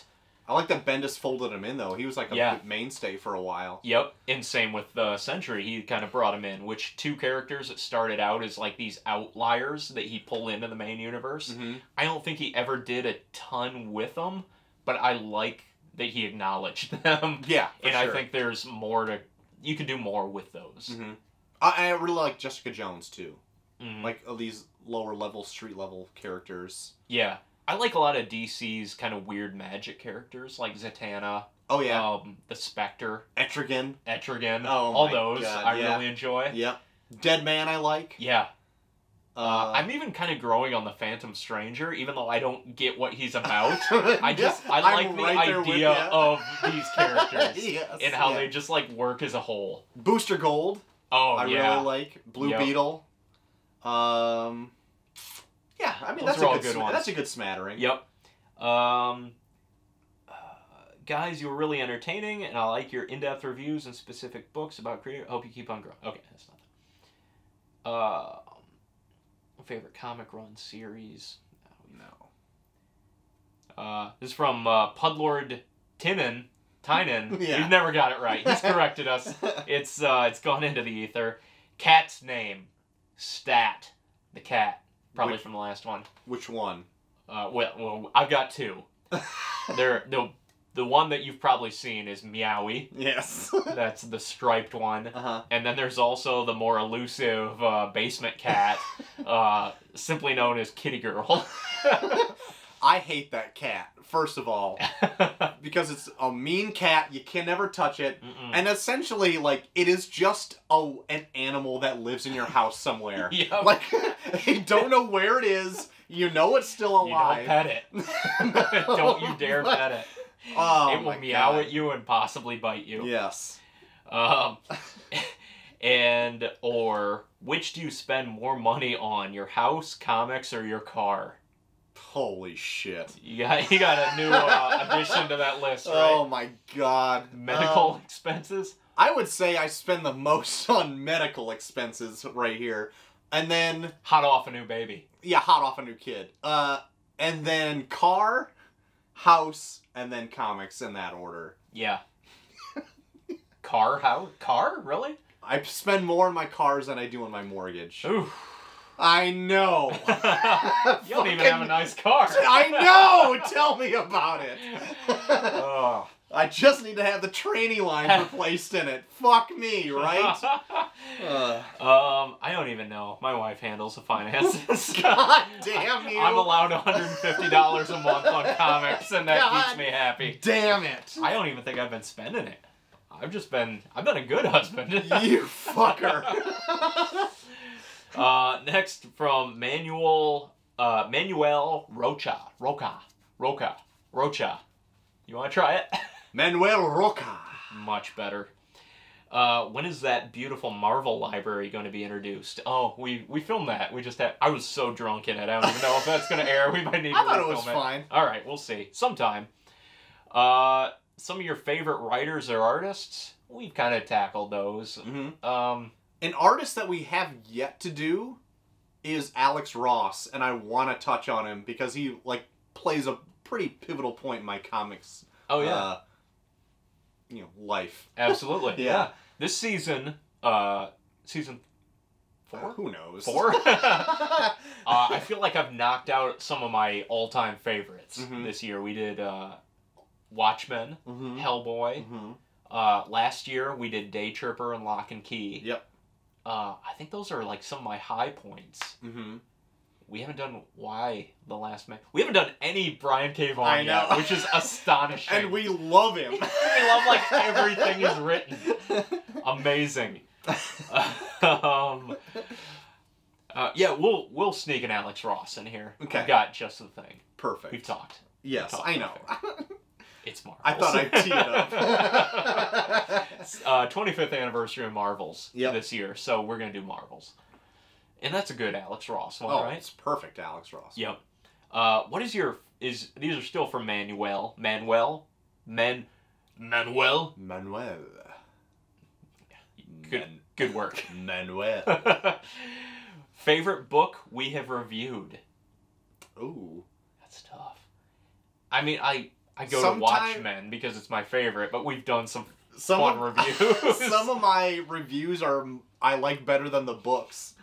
I like that Bendis folded him in, though. He was like a mainstay for a while. Yep. And same with Sentry. He kind of brought him in, which two characters that started out as like these outliers that he pulled into the main universe. Mm-hmm. I don't think he ever did a ton with them, but I like that he acknowledged them. Yeah, and sure. I think there's more to... You can do more with those. Mm-hmm. I really like Jessica Jones, too. Mm-hmm. Like these lower-level, street-level characters. Yeah. I like a lot of DC's kind of weird magic characters, like Zatanna. Oh, yeah. The Spectre. Etrigan. Oh, all those God, I really enjoy. Yep. Dead Man I like. Yeah. I'm even kind of growing on the Phantom Stranger, even though I don't get what he's about. I like the idea of these characters and how they just like work as a whole. Booster Gold. Oh, I really like. Blue Beetle. Yeah, I mean, that's a good one. That's a good smattering. Yep. Guys, you were really entertaining, and I like your in-depth reviews and specific books about creative. I hope you keep on growing. Okay, that's not that. Favorite comic run series? No. This is from Pudlord Tynan. Yeah. You've never got it right. He's corrected us. It's gone into the ether. Cat's name. Stat. The cat. Probably from the last one. Which one? Well, I've got two. The one that you've probably seen is Meowie. Yes. That's the striped one. Uh-huh. And then there's also the more elusive basement cat, simply known as Kitty Girl. I hate that cat, first of all. Because it's a mean cat, you can never touch it. Mm-mm. And essentially, like, it is just an animal that lives in your house somewhere. Yep. Like, you don't know where it is, you know it's still alive. You don't pet it. Don't you dare pet it. Oh, it will meow at you and possibly bite you. Yes. Or which do you spend more money on, your house, comics, or your car? Holy shit. You got a new addition to that list, right? Oh my God. Medical expenses? I would say I spend the most on medical expenses right here. And then... Hot off a new baby. Yeah, hot off a new kid. And then car, house, and then comics in that order. Yeah. Car? Really? I spend more on my cars than I do on my mortgage. Oof. I know. You don't even have a nice car. I know! Tell me about it. I just need to have the tranny lines replaced in it. Fuck me, right? I don't even know. My wife handles the finances. God damn you. I'm allowed $150 a month on comics, and that keeps me happy. Damn it. I don't even think I've been spending it. I've been a good husband. You fucker. Next from Manuel Rocha. You want to try it? Manuel Roca. Much better. When is that beautiful Marvel library going to be introduced? Oh, we filmed that. I was so drunk in it. I don't even know if that's going to air. We might need to I thought it was refilm fine. All right, we'll see. Sometime. Some of your favorite writers or artists? We've kind of tackled those. Mm-hmm. An artist that we have yet to do is Alex Ross, and I want to touch on him because he plays a pretty pivotal point in my comics. Oh yeah. Life. Absolutely. Yeah. This season, season 4? Who knows? 4? I feel like I've knocked out some of my all-time favorites this year. We did Watchmen, Hellboy. Last year we did Day Tripper and Lock and Key. Yep. I think those are some of my high points. We haven't done we haven't done any Brian K. Vaughan yet, which is astonishing. And we love him. We love everything he's written. Amazing. Yeah, we'll sneak an Alex Ross in here. Okay. I've got just the thing. Perfect. We've talked. Yes, I know. It's Marvels. I thought I'd tee it up. 25th anniversary of Marvels this year, so we're going to do Marvels. And that's a good Alex Ross one, right? It's perfect Alex Ross. Yep. What is these are still from Manuel. Good work. Manuel. Favorite book we have reviewed? Ooh. That's tough. I mean, I go to Watchmen because it's my favorite, but we've done some fun reviews. Some of my reviews I like better than the books.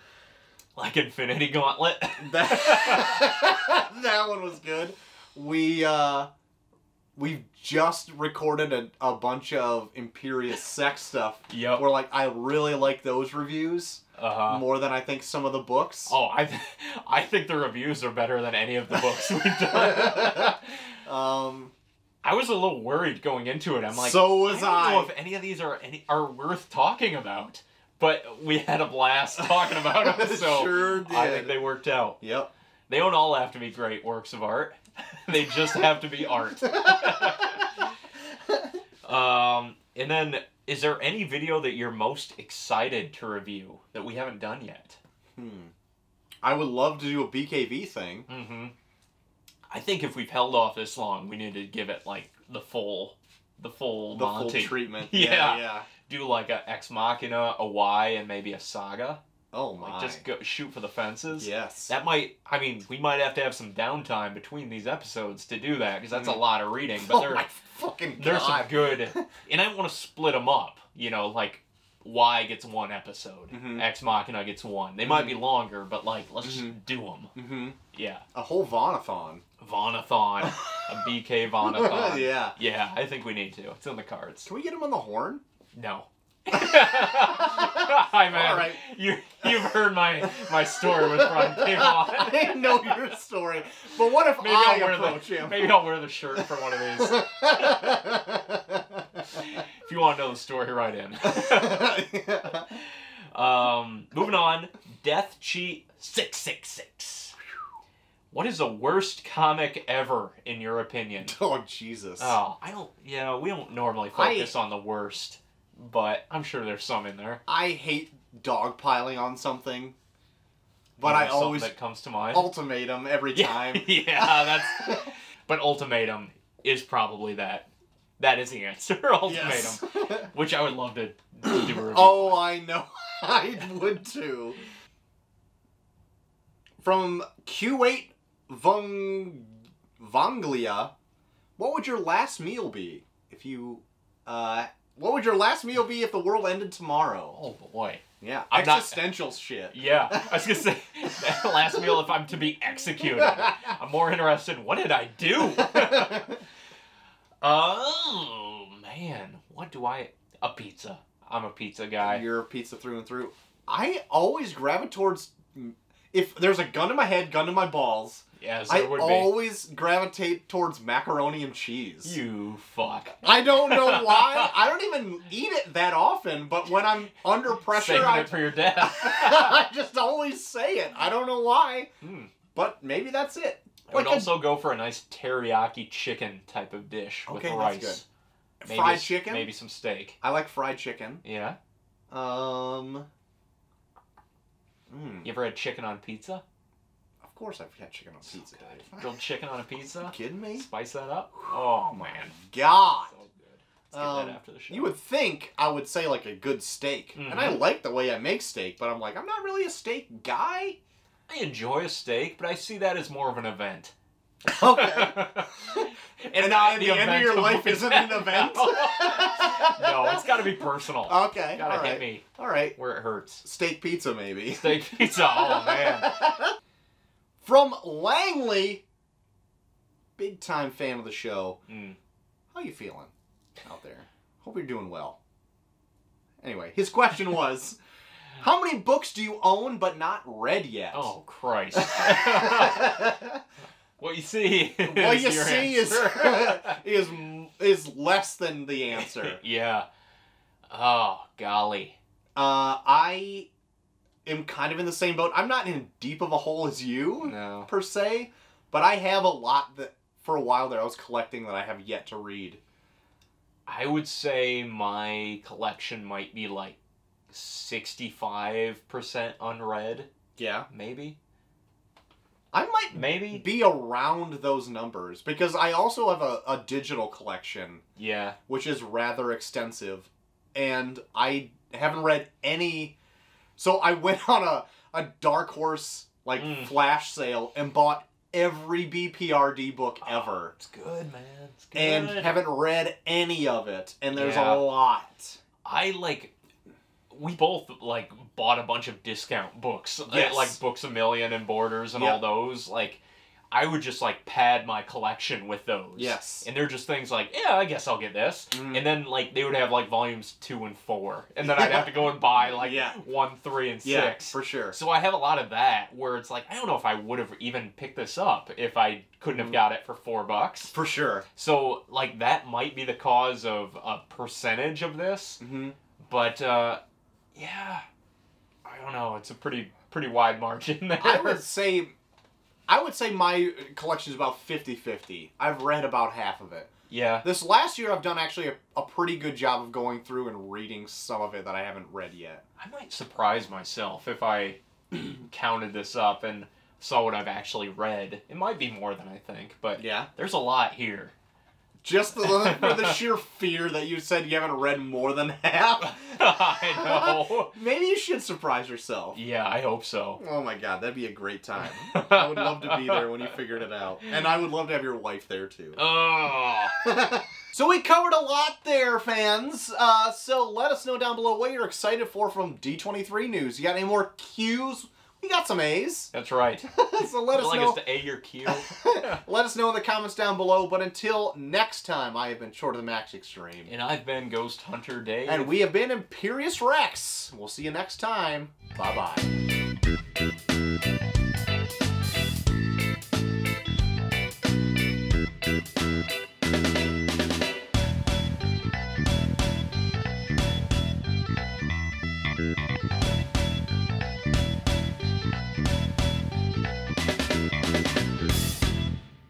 Like Infinity Gauntlet. That one was good. We've just recorded a bunch of Imperius sex stuff. Yep. Where I really like those reviews more than I think some of the books. Oh, I think the reviews are better than any of the books we've done. I was a little worried going into it. I'm like, so was I don't know if any of these are worth talking about. But we had a blast talking about them, so sure did. I think they worked out. Yep. They don't all have to be great works of art. They just have to be art. And then, is there any video that you're most excited to review that we haven't done yet? I would love to do a BKV thing. I think if we've held off this long, we need to give it the full Monty. Full treatment. Yeah. Do a Ex Machina, a Y, and maybe a Saga. Oh my. Just go shoot for the fences. Yes. That might, we might have to have some downtime between these episodes to do that, because that's a lot of reading. But my fucking God. There's some good, and I want to split them up, Y gets one episode, Ex Machina gets one. They might be longer, but let's just do them. Yeah. A whole Vaughn-a-thon. Vaughn-a-thon. A BK Vaughn-a-thon. Yeah. Yeah, I think we need to. It's in the cards. Can we get him on the horn? No. Hi, man. All right. You've heard my story with Brian K. Vaughan. I know your story, but what if I approach him? Maybe I'll wear the shirt for one of these. If you want to know the story, write in. Moving on. Death Cheat 666. What is the worst comic ever, in your opinion? Oh, Jesus. Oh, we don't normally focus on the worst. But I'm sure there's some in there. I hate dogpiling on something, but I always that comes to mind. Ultimatum every time. Yeah, but Ultimatum is probably that. That is the answer. Ultimatum, yes. Which I would love to do a review. Oh, I know. I would too. From Q8 Vonglia, what would your last meal be if you what would your last meal be if the world ended tomorrow? Oh boy. Yeah. Existential shit. Yeah. I was gonna say last meal if I'm to be executed. I'm more interested in what did I do? Oh. man, what do I... A pizza. I'm a pizza guy. You're a pizza through and through. I always gravitate towards... If there's a gun to my head, gun to my balls... Yes, I always gravitate towards macaroni and cheese. You fuck. I don't know why. I don't even eat it that often, but when I'm under pressure... Saving it for your death. I just always say it. I don't know why. But maybe that's it. I would also go for a nice teriyaki chicken type of dish with rice. That's good. Maybe fried chicken? Maybe some steak. I like fried chicken. Yeah? You ever had chicken on pizza? Of course I've had chicken on pizza. Good. Grilled chicken on a pizza? Are you kidding me? Spice that up? Oh, man. God. So good. Let's get that after the show. You would think I would say, like, a good steak. And I like the way I make steak, but I'm like, I'm not really a steak guy. I enjoy a steak, but I see that as more of an event. Okay. And not the end of your life isn't an event? No, it's got to be personal. Okay. Got to hit me. All right. Where it hurts. Steak pizza, maybe. Steak pizza. Oh, man. From Langley, big time fan of the show. How you feeling out there? Hope you're doing well. Anyway, his question was, how many books do you own but not read yet? Oh, Christ. What you see is what you your see is less than the answer. Yeah. Oh, golly. I am kind of in the same boat. I'm not in deep of a hole as you, per se, but I have a lot that, for a while there, I was collecting that I have yet to read. I would say my collection might be like 65% unread. Yeah. Maybe. I might be around those numbers, because I also have a digital collection. Yeah. Which is rather extensive, and I haven't read any... So I went on a Dark Horse, like, flash sale and bought every BPRD book ever. It's good, man. It's good. And haven't read any of it, and there's a lot. We both, like, bought a bunch of discount books. Yes. Like, Books A Million and Borders and all those. Like, I would just, like, pad my collection with those. Yes. And they're just things like, yeah, I guess I'll get this. And then, like, they would have, like, volumes 2 and 4. And then I'd have to go and buy, like, 1, 3, and 6. Yeah, for sure. So I have a lot of that, where it's like, I don't know if I would have even picked this up if I couldn't have got it for $4. For sure. So, like, that might be the cause of a percentage of this. But, yeah, I don't know. It's a pretty wide margin there. I would say my collection is about 50-50. I've read about half of it. Yeah. This last year I've done actually a pretty good job of going through and reading some of it that I haven't read yet. I might surprise myself if I counted this up and saw what I've actually read. It might be more than I think, but there's a lot here. Just for the sheer fear that you said you haven't read more than half. I know. Maybe you should surprise yourself. Yeah, I hope so. Oh my god, that'd be a great time. I would love to be there when you figured it out. And I would love to have your wife there too. Oh. So we covered a lot there, fans. So let us know down below what you're excited for from D23 news. You got any more Qs? We got some A's. That's right. So let us know. Would you like us to A your Q? Let us know in the comments down below. But until next time, I have been Short of the Max Extreme. And I've been Ghost Hunter Dave. And we have been Imperius Rex. We'll see you next time. Bye-bye.